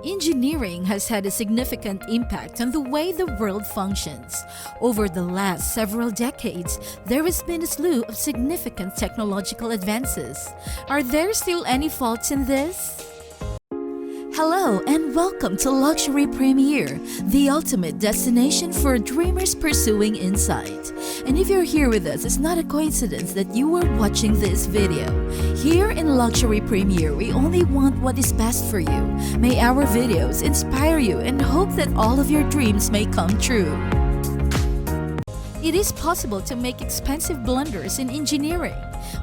Engineering has had a significant impact on the way the world functions. Over the last several decades, there has been a slew of significant technological advances. Are there still any faults in this? Hello and welcome to Luxury Premier, the ultimate destination for dreamers pursuing insight. And if you're here with us, it's not a coincidence that you are watching this video. Here in Luxury Premier, we only want what is best for you. May our videos inspire you and hope that all of your dreams may come true. It is possible to make expensive blunders in engineering.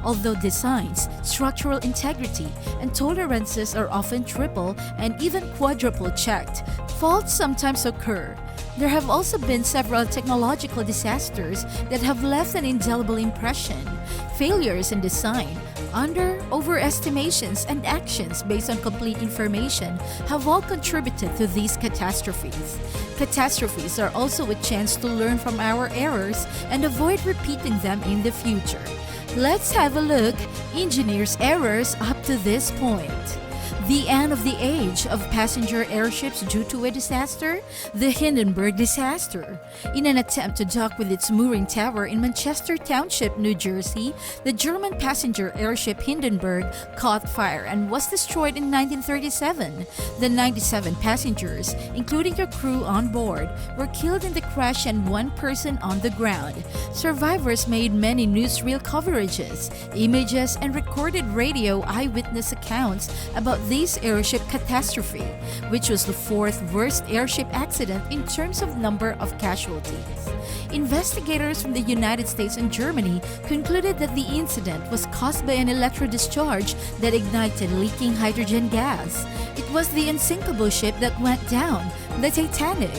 Although designs, structural integrity, and tolerances are often triple and even quadruple checked, faults sometimes occur. There have also been several technological disasters that have left an indelible impression. Failures in design, overestimations, and actions based on complete information have all contributed to these catastrophes. Catastrophes are also a chance to learn from our errors and avoid repeating them in the future. Let's have a look engineers' errors up to this point. The end of the age of passenger airships due to a disaster? The Hindenburg disaster. In an attempt to dock with its mooring tower in Manchester Township, New Jersey, the German passenger airship Hindenburg caught fire and was destroyed in 1937. The 97 passengers, including the crew on board, were killed in the crash and one person on the ground. Survivors made many newsreel coverages, images, and recorded radio eyewitness accounts about this airship catastrophe, which was the fourth worst airship accident in terms of number of casualties. Investigators from the United States and Germany concluded that the incident was caused by an electrodischarge that ignited leaking hydrogen gas. It was the unsinkable ship that went down, the Titanic.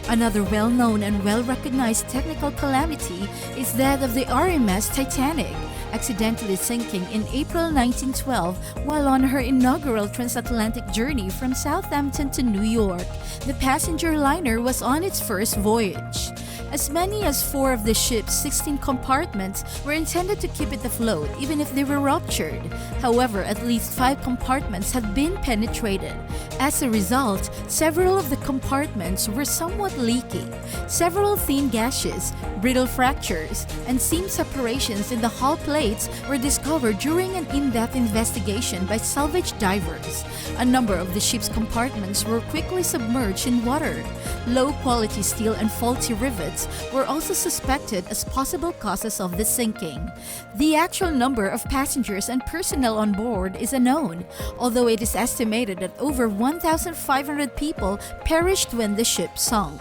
Another well-known and well-recognized technical calamity is that of the RMS Titanic, accidentally sinking in April 1912 while on her inaugural transatlantic journey from Southampton to New York. The passenger liner was on its first voyage. As many as 4 of the ship's 16 compartments were intended to keep it afloat even if they were ruptured. However, at least 5 compartments had been penetrated. As a result, several of the compartments were somewhat leaky. Several thin gashes, brittle fractures, and seam separations in the hull plates were discovered during an in-depth investigation by salvage divers. A number of the ship's compartments were quickly submerged in water. Low-quality steel and faulty rivets were also suspected as possible causes of the sinking. The actual number of passengers and personnel on board is unknown, although it is estimated that over 1,500 people perished when the ship sunk.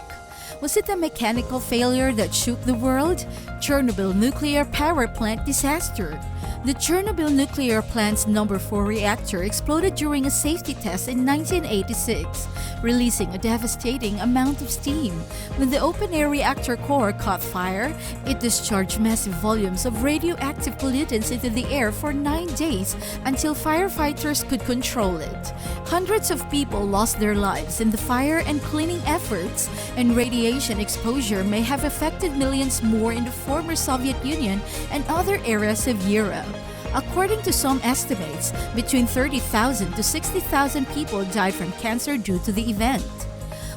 Was it a mechanical failure that shook the world? Chernobyl nuclear power plant disaster. The Chernobyl nuclear plant's number 4 reactor exploded during a safety test in 1986, releasing a devastating amount of steam. When the open-air reactor core caught fire, it discharged massive volumes of radioactive pollutants into the air for 9 days until firefighters could control it. Hundreds of people lost their lives in the fire and cleaning efforts, and radiation exposure may have affected millions more in the former Soviet Union and other areas of Europe. According to some estimates, between 30,000 to 60,000 people died from cancer due to the event.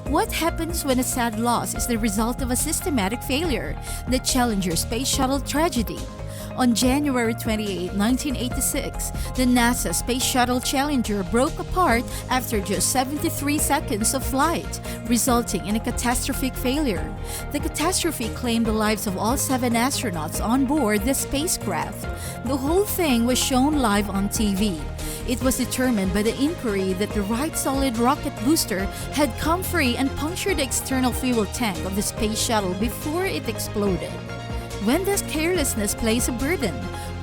What happens when a sad loss is the result of a systematic failure? The Challenger space shuttle tragedy. On January 28, 1986, the NASA Space Shuttle Challenger broke apart after just 73 seconds of flight, resulting in a catastrophic failure. The catastrophe claimed the lives of all 7 astronauts on board the spacecraft. The whole thing was shown live on TV. It was determined by the inquiry that the right solid rocket booster had come free and punctured the external fuel tank of the space shuttle before it exploded. When does carelessness place a burden?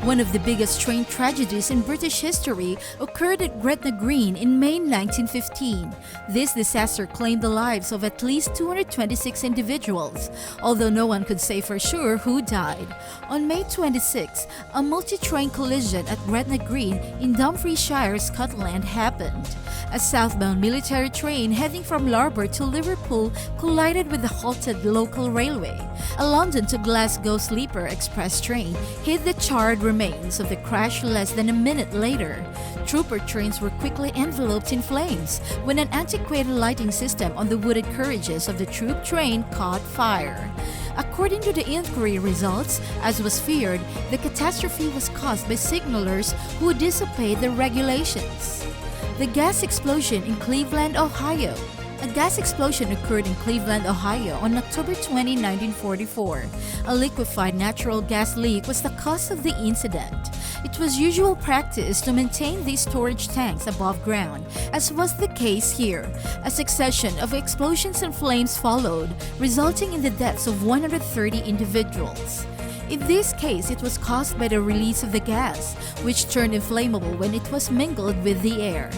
One of the biggest train tragedies in British history occurred at Gretna Green in May 1915. This disaster claimed the lives of at least 226 individuals, although no one could say for sure who died. On May 26, a multi-train collision at Gretna Green in Dumfriesshire, Scotland happened. A southbound military train heading from Larbour to Liverpool collided with the halted local railway. A London to Glasgow sleeper express train hit the charred remains of the crash less than a minute later. Trooper trains were quickly enveloped in flames when an antiquated lighting system on the wooded carriages of the troop train caught fire. According to the inquiry results, as was feared, the catastrophe was caused by signalers who disobeyed the regulations. The gas explosion in Cleveland, Ohio. A gas explosion occurred in Cleveland, Ohio on October 20, 1944. A liquefied natural gas leak was the cause of the incident. It was usual practice to maintain these storage tanks above ground, as was the case here. A succession of explosions and flames followed, resulting in the deaths of 130 individuals. In this case, it was caused by the release of the gas, which turned inflammable when it was mingled with the air.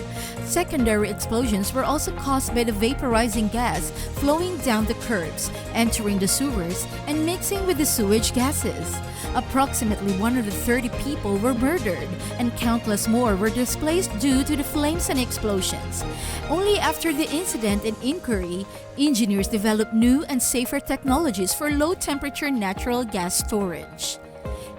Secondary explosions were also caused by the vaporizing gas flowing down the curbs, entering the sewers, and mixing with the sewage gases. Approximately 130 people were murdered, and countless more were displaced due to the flames and explosions. Only after the incident and inquiry, engineers developed new and safer technologies for low-temperature natural gas storage.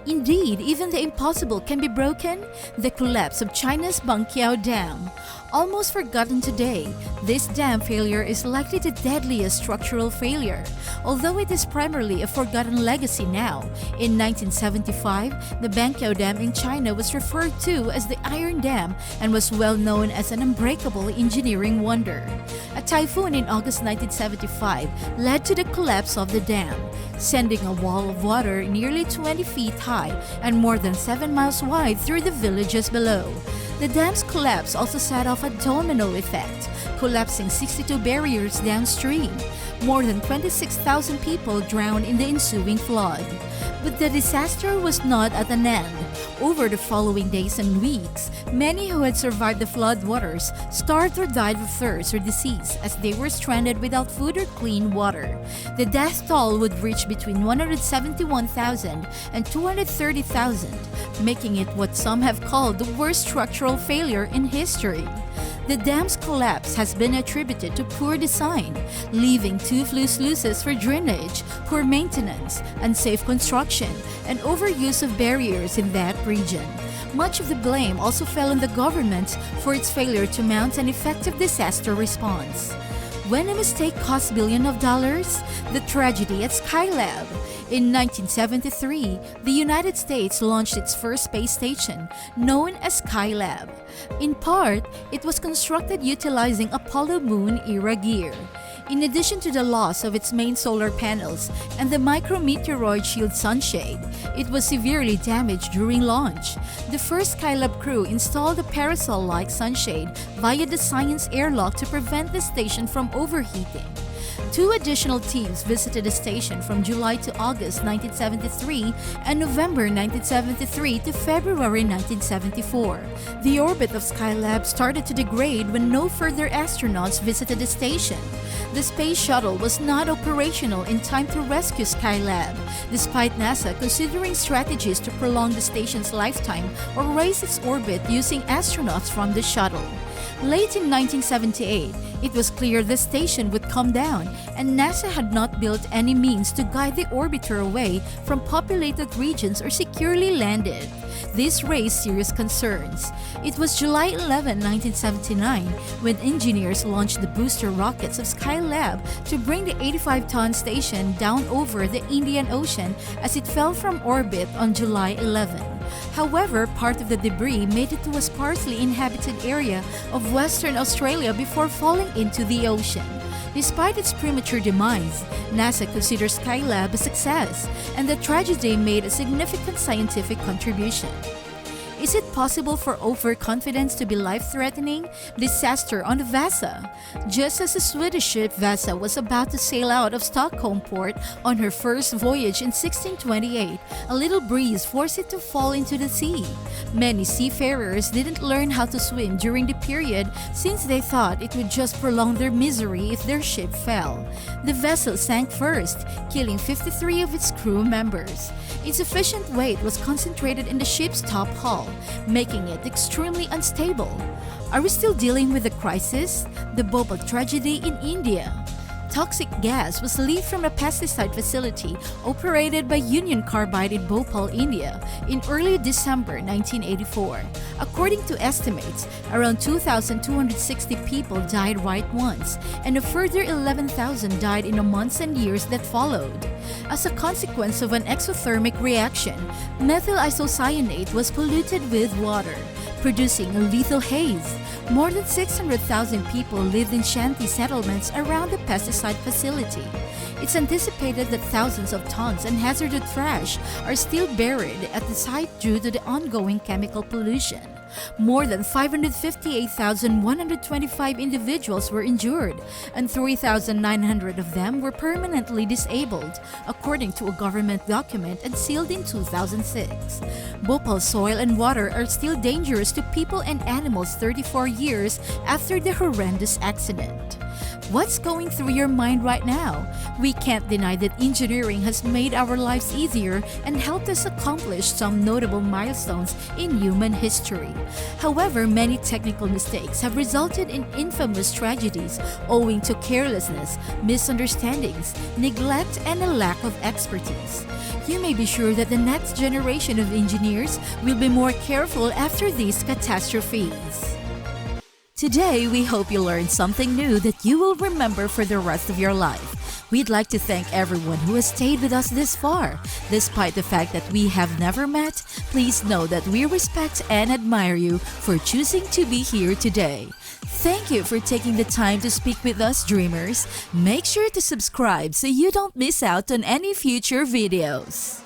Indeed, even the impossible can be broken. The collapse of China's Banqiao Dam. Almost forgotten today, this dam failure is likely the deadliest structural failure, although it is primarily a forgotten legacy now. In 1975, the Banqiao Dam in China was referred to as the Iron Dam and was well known as an unbreakable engineering wonder. A typhoon in August 1975 led to the collapse of the dam, sending a wall of water nearly 20 feet high and more than 7 miles wide through the villages below. The dam's collapse also set off a domino effect, collapsing 62 barriers downstream. More than 26,000 people drowned in the ensuing flood. But the disaster was not at an end. Over the following days and weeks, many who had survived the floodwaters starved or died of thirst or disease as they were stranded without food or clean water. The death toll would reach between 171,000 and 230,000, making it what some have called the worst structural failure in history. The dam's collapse has been attributed to poor design, leaving toothless sluices for drainage, poor maintenance, unsafe construction, and overuse of barriers in that region. Much of the blame also fell on the government for its failure to mount an effective disaster response. When a mistake costs billions of dollars, the tragedy at Skylab. In 1973, the United States launched its first space station, known as Skylab. In part, it was constructed utilizing Apollo Moon-era gear. In addition to the loss of its main solar panels and the micrometeoroid shield sunshade, it was severely damaged during launch. The first Skylab crew installed a parasol-like sunshade via the science airlock to prevent the station from overheating. Two additional teams visited the station from July to August 1973 and November 1973 to February 1974. The orbit of Skylab started to degrade when no further astronauts visited the station. The space shuttle was not operational in time to rescue Skylab, despite NASA considering strategies to prolong the station's lifetime or raise its orbit using astronauts from the shuttle. Late in 1978, it was clear the station would come down, and NASA had not built any means to guide the orbiter away from populated regions or securely land it. This raised serious concerns. It was July 11, 1979, when engineers launched the booster rockets of Skylab to bring the 85-ton station down over the Indian Ocean as it fell from orbit on July 11. However, part of the debris made it to a sparsely inhabited area of Western Australia before falling into the ocean. Despite its premature demise, NASA considers Skylab a success, and the tragedy made a significant scientific contribution. Is it possible for overconfidence to be life-threatening? Disaster on the Vasa. Just as the Swedish ship Vasa was about to sail out of Stockholm port on her first voyage in 1628, a little breeze forced it to fall into the sea. Many seafarers didn't learn how to swim during the period since they thought it would just prolong their misery if their ship fell. The vessel sank first, killing 53 of its crew members. Insufficient weight was concentrated in the ship's top hull, making it extremely unstable. Are we still dealing with the crisis? The Bhopal tragedy in India. toxic gas was leaked from a pesticide facility operated by Union Carbide in Bhopal, India, in early December 1984. According to estimates, around 2,260 people died right once, and a further 11,000 died in the months and years that followed. As a consequence of an exothermic reaction, methyl isocyanate was polluted with water, producing a lethal haze. More than 600,000 people lived in shanty settlements around the pesticide facility. It's anticipated that thousands of tons of hazardous trash are still buried at the site due to the ongoing chemical pollution. More than 558,125 individuals were injured, and 3,900 of them were permanently disabled, according to a government document and sealed in 2006. Bhopal's soil and water are still dangerous to people and animals 34 years after the horrendous accident. What's going through your mind right now? We can't deny that engineering has made our lives easier and helped us accomplish some notable milestones in human history. However, many technical mistakes have resulted in infamous tragedies owing to carelessness, misunderstandings, neglect, and a lack of expertise. You may be sure that the next generation of engineers will be more careful after these catastrophes. Today, we hope you learned something new that you will remember for the rest of your life. We'd like to thank everyone who has stayed with us this far. Despite the fact that we have never met, please know that we respect and admire you for choosing to be here today. Thank you for taking the time to speak with us, dreamers. Make sure to subscribe so you don't miss out on any future videos.